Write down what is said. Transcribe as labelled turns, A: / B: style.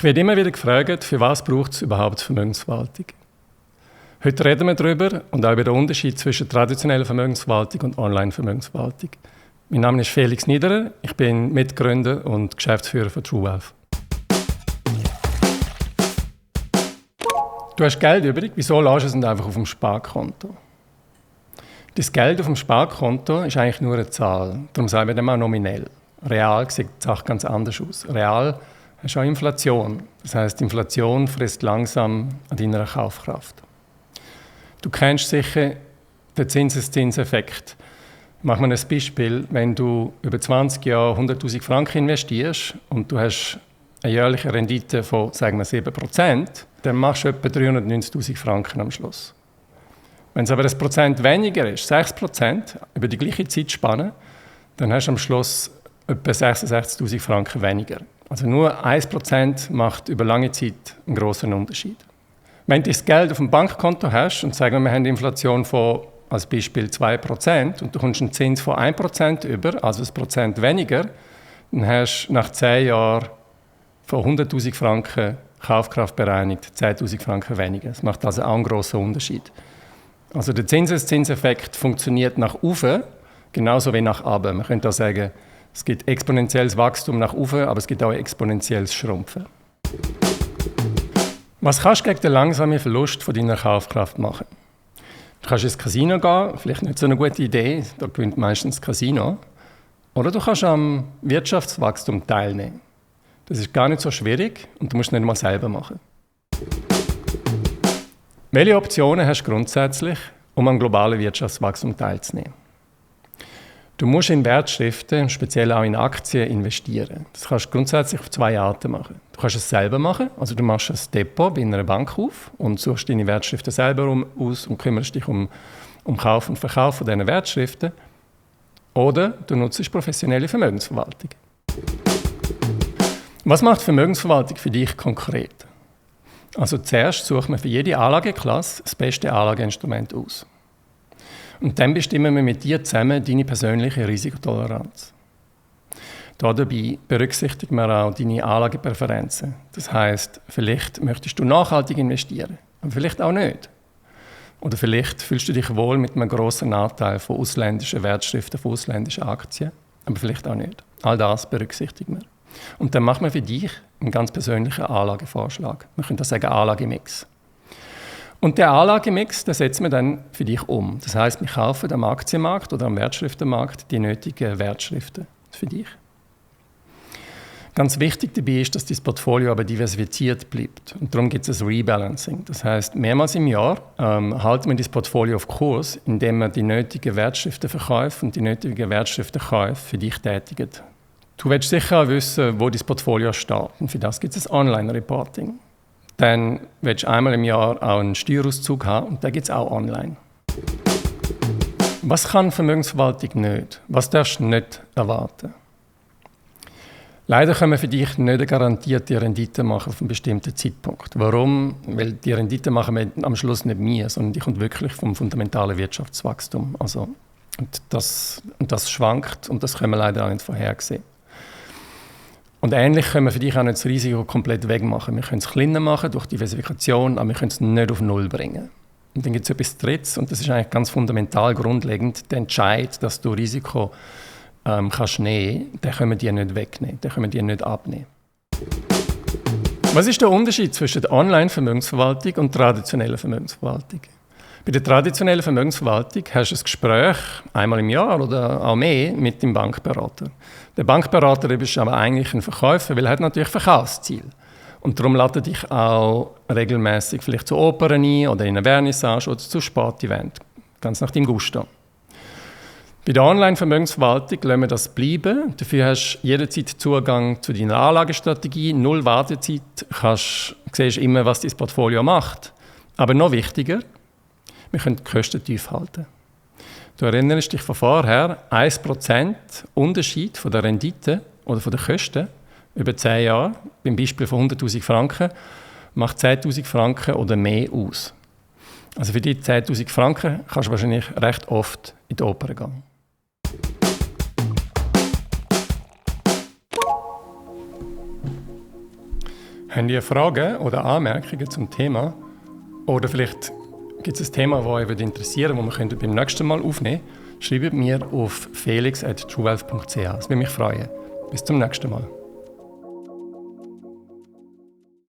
A: werde immer wieder gefragt, für was braucht es überhaupt Vermögensverwaltung? Heute reden wir darüber und auch über den Unterschied zwischen traditioneller Vermögensverwaltung und Online-Vermögensverwaltung. Mein Name ist Felix Niederer, ich bin Mitgründer und Geschäftsführer von TrueWealth. Du hast Geld übrig, wieso lässt du es nicht einfach auf dem Sparkonto? Das Geld auf dem Sparkonto ist eigentlich nur eine Zahl, darum sagen wir dem auch nominell. Real sieht die Sache ganz anders aus. Real hast du auch Inflation, das heisst, die Inflation frisst langsam an deiner Kaufkraft. Du kennst sicher den Zinseszinseffekt. Machen wir ein Beispiel, wenn du über 20 Jahre 100'000 Franken investierst und du hast eine jährliche Rendite von, sagen wir, 7%, dann machst du etwa 390'000 Franken am Schluss. Wenn es aber 1% weniger ist, 6%, über die gleiche Zeitspanne, dann hast du am Schluss etwa 66'000 Franken weniger. Also nur 1% macht über lange Zeit einen grossen Unterschied. Wenn du das Geld auf dem Bankkonto hast und sagen wir haben eine Inflation von als Beispiel 2% und du kommst einen Zins von 1% über, also 1% weniger, dann hast du nach 10 Jahren von 100'000 Franken Kaufkraft bereinigt 10'000 Franken weniger. Das macht also auch einen grossen Unterschied. Also der Zinseszinseffekt funktioniert nach oben genauso wie nach unten. Man könnte auch sagen, es gibt exponentielles Wachstum nach oben, aber es gibt auch exponentielles Schrumpfen. Was kannst du gegen den langsamen Verlust von deiner Kaufkraft machen? Du kannst ins Casino gehen, vielleicht nicht so eine gute Idee, da gewinnt meistens das Casino. Oder du kannst am Wirtschaftswachstum teilnehmen. Das ist gar nicht so schwierig und du musst es nicht mal selber machen. Welche Optionen hast du grundsätzlich, um am globalen Wirtschaftswachstum teilzunehmen? Du musst in Wertschriften, speziell auch in Aktien, investieren. Das kannst du grundsätzlich auf 2 Arten machen. Du kannst es selber machen, also du machst ein Depot bei einer Bank auf und suchst deine Wertschriften selber aus und kümmerst dich um Kauf und Verkauf von diesen Wertschriften. Oder du nutzt professionelle Vermögensverwaltung. Was macht Vermögensverwaltung für dich konkret? Also zuerst sucht man für jede Anlageklasse das beste Anlageinstrument aus. Und dann bestimmen wir mit dir zusammen deine persönliche Risikotoleranz. Dabei berücksichtigen wir auch deine Anlagepräferenzen. Das heisst, vielleicht möchtest du nachhaltig investieren, aber vielleicht auch nicht. Oder vielleicht fühlst du dich wohl mit einem grossen Anteil von ausländischen Wertschriften, von ausländischen Aktien, aber vielleicht auch nicht. All das berücksichtigen wir. Und dann machen wir für dich einen ganz persönlichen Anlagevorschlag. Wir können das sagen Anlagemix. Und der Anlagemix, den setzen wir dann für dich um. Das heisst, wir kaufen am Aktienmarkt oder am Wertschriftenmarkt die nötigen Wertschriften für dich. Ganz wichtig dabei ist, dass das Portfolio aber diversifiziert bleibt. Und darum gibt es ein Rebalancing. Das heisst, mehrmals im Jahr halten wir das Portfolio auf Kurs, indem wir die nötigen Wertschriftenverkäufe und die nötigen Wertschriftenkäufe für dich tätigen. Du willst sicher auch wissen, wo dein Portfolio steht. Und für das gibt es ein Online-Reporting. Dann willst du einmal im Jahr auch einen Steuerauszug haben und den gibt es auch online. Was kann Vermögensverwaltung nicht? Was darfst du nicht erwarten? Leider können wir für dich nicht eine garantierte Rendite machen auf einen bestimmten Zeitpunkt. Warum? Weil die Rendite machen wir am Schluss nicht wir, sondern die kommt wirklich vom fundamentalen Wirtschaftswachstum. Und das schwankt und das können wir leider auch nicht vorhersehen. Und ähnlich können wir für dich auch nicht das Risiko komplett wegmachen. Wir können es kleiner machen durch Diversifikation, aber wir können es nicht auf Null bringen. Und dann gibt es etwas Drittes, und das ist eigentlich ganz fundamental grundlegend, der Entscheid, dass du Risiko kannst nehmen, den können wir dir nicht wegnehmen, den können wir dir nicht abnehmen. Was ist der Unterschied zwischen der Online-Vermögensverwaltung und traditioneller Vermögensverwaltung? Bei der traditionellen Vermögensverwaltung hast du ein Gespräch einmal im Jahr oder auch mehr mit dem Bankberater. Der Bankberater ist aber eigentlich ein Verkäufer, weil er hat natürlich Verkaufsziel. Und darum lädt er dich auch regelmäßig vielleicht zu Opern ein oder in eine Vernissage oder zu Sportevent. Ganz nach deinem Gusto. Bei der Online-Vermögensverwaltung lassen wir das bleiben. Dafür hast du jederzeit Zugang zu deiner Anlagestrategie, 0 Wartezeit, siehst immer, was dein Portfolio macht. Aber noch wichtiger, wir können die Kosten tief halten. Du erinnerst dich von vorher, 1% Unterschied von der Rendite oder von den Kosten über 10 Jahre, beim Beispiel von 100'000 Franken, macht 10'000 Franken oder mehr aus. Also für die 10'000 Franken kannst du wahrscheinlich recht oft in die Oper gehen. Habt ihr Fragen oder Anmerkungen zum Thema? Oder vielleicht gibt es ein Thema, das euch interessiert, das wir beim nächsten Mal aufnehmen können? Schreibt mir auf felix@truewealth.ch. Das würde mich freuen. Bis zum nächsten Mal.